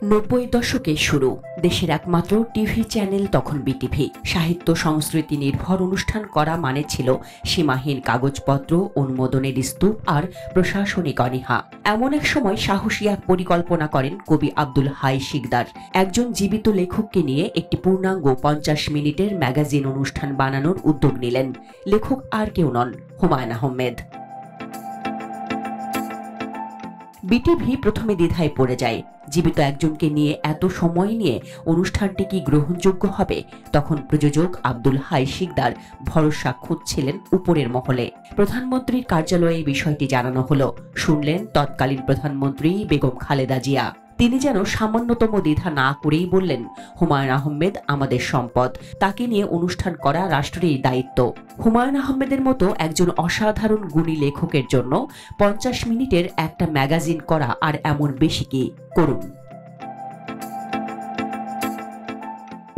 ৯০ দশকে শুরু দেশের একমাত্র টিভি চ্যানেল তখন বিটিভি। সাহিত্য সংস্কৃতি নির্ভর অনুষ্ঠান করা মানে ছিল সীমাহীন কাগজপত্র, অনুমোদনের স্তূপ আর প্রশাসনিক অনীহা। এমন এক সময় সাহসী এক পরিকল্পনা করেন কবি আব্দুল হাই শিকদার। একজন জীবিত লেখককে নিয়ে একটি পূর্ণাঙ্গ ৫০ মিনিটের ম্যাগাজিন অনুষ্ঠান বানানোর উদ্যোগ নিলেন। লেখক আর কেউ নন, হুমায়ুন আহমেদ। বিটিভি প্রথমে দ্বিধায় পড়ে যায়, জীবিত একজনকে নিয়ে এত সময় নিয়ে অনুষ্ঠানটি কি গ্রহণযোগ্য হবে। তখন প্রযোজক আব্দুল হাই শিকদার ভরসা খুঁজছিলেন উপরের মহলে। প্রধানমন্ত্রীর কার্যালয়ে বিষয়টি জানানো হলো। শুনলেন তৎকালীন প্রধানমন্ত্রী বেগম খালেদা জিয়া। তিনি যেন সামান্যতম দ্বিধা না করেই বললেন, হুমায়ুন আহমেদ আমাদের সম্পদ, তাকে নিয়ে অনুষ্ঠান করা রাষ্ট্রেরই দায়িত্ব। হুমায়ুন আহমেদের মতো একজন অসাধারণ গুণী লেখকের জন্য ৫০ মিনিটের একটা ম্যাগাজিন করা আর এমন বেশি কি, করুন।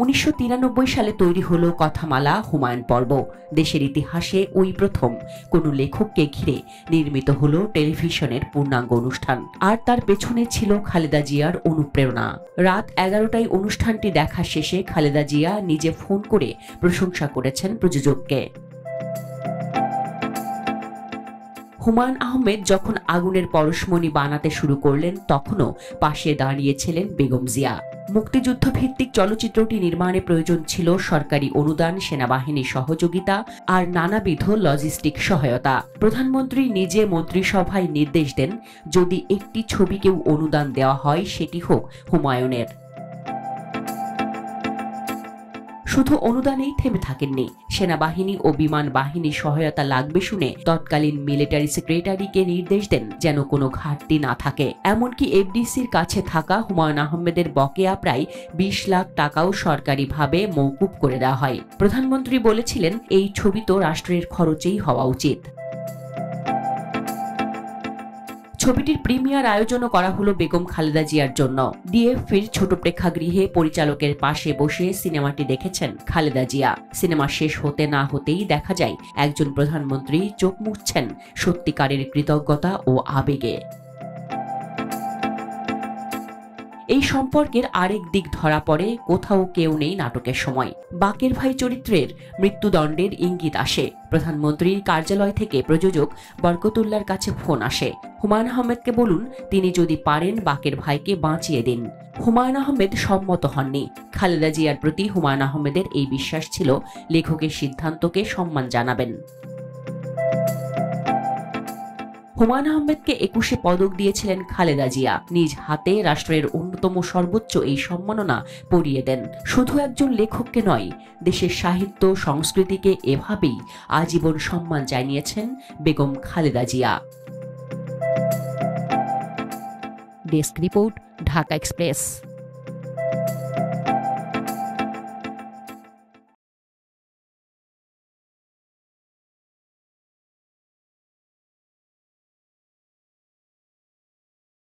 ১৯৯৩ সালে তৈরি হলো কথামালা হুমায়ুন পর্ব। দেশের ইতিহাসে ওই প্রথম কোনো লেখককে ঘিরে নির্মিত হলো টেলিভিশনের পূর্ণাঙ্গ অনুষ্ঠান। আর তার পেছনে ছিল খালেদা জিয়ার অনুপ্রেরণা। রাত ১১টায় অনুষ্ঠানটি দেখা শেষে খালেদা জিয়া নিজে ফোন করে প্রশংসা করেছেন প্রযোজককে। হুমায়ুন আহমেদ যখন আগুনের পরশমণি বানাতে শুরু করলেন, তখনও পাশে দাঁড়িয়েছিলেন বেগম জিয়া। মুক্তিযুদ্ধ ভিত্তিক চলচ্চিত্রটি নির্মাণে প্রয়োজন ছিল সরকারি অনুদান, সেনাবাহিনীর সহযোগিতা আর নানাবিধ লজিস্টিক সহায়তা। প্রধানমন্ত্রী নিজে মন্ত্রিসভায় নির্দেশ দেন, যদি একটি ছবিকেও অনুদান দেওয়া হয় সেটি হোক হুমায়ুনের। শুধু অনুদানেই থেমে থাকেননি, সেনাবাহিনী ও বিমান বাহিনীর সহায়তা লাগবে শুনে তৎকালীন মিলিটারি সেক্রেটারিকে নির্দেশ দেন যেন কোনো ঘাটতি না থাকে। এমনকি এফডিসির কাছে থাকা হুমায়ুন আহমেদের বকেয়া প্রায় ২০ লাখ টাকাও সরকারিভাবে মওকুফ করে দেওয়া হয়। প্রধানমন্ত্রী বলেছিলেন, এই ছবি তো রাষ্ট্রের খরচেই হওয়া উচিত। ছবিটির প্রিমিয়ার আয়োজনও করা হলো বেগম খালেদা জিয়ার জন্য। ডিএফপির ছোট প্রেক্ষাগৃহে পরিচালকের পাশে বসে সিনেমাটি দেখেছেন খালেদা জিয়া। সিনেমা শেষ হতে না হতেই দেখা যায় একজন প্রধানমন্ত্রী চোখ মুছছেন সত্যিকারের কৃতজ্ঞতা ও আবেগে। এই সম্পর্কের আরেক দিক ধরা পড়ে, কোথাও কেউ নেই নাটকের সময়। বাকের ভাই চরিত্রের মৃত্যুদণ্ডের ইঙ্গিত আসে। প্রধানমন্ত্রীর কার্যালয় থেকে প্রযোজক বরকতুল্লাহর কাছে ফোন আসে, হুমায়ুন আহমেদকে বলুন তিনি যদি পারেন বাকের ভাইকে বাঁচিয়ে দিন। হুমায়ুন আহমেদ সম্মত হননি। খালেদা জিয়ার প্রতি হুমায়ুন আহমেদের এই বিশ্বাস ছিল, লেখকের সিদ্ধান্তকে সম্মান জানাবেন। হুমায়ুন আহমেদকে ২১শে পদক দিয়েছিলেন খালেদা জিয়া। নিজ হাতে রাষ্ট্রের অন্যতম সর্বোচ্চ এই সম্মাননা পরিয়ে দেন। শুধু একজন লেখককে নয়, দেশের সাহিত্য সংস্কৃতিকে এভাবেই আজীবন সম্মান জানিয়েছেন Begum Khaleda Zia. Desk report, Dhaka express.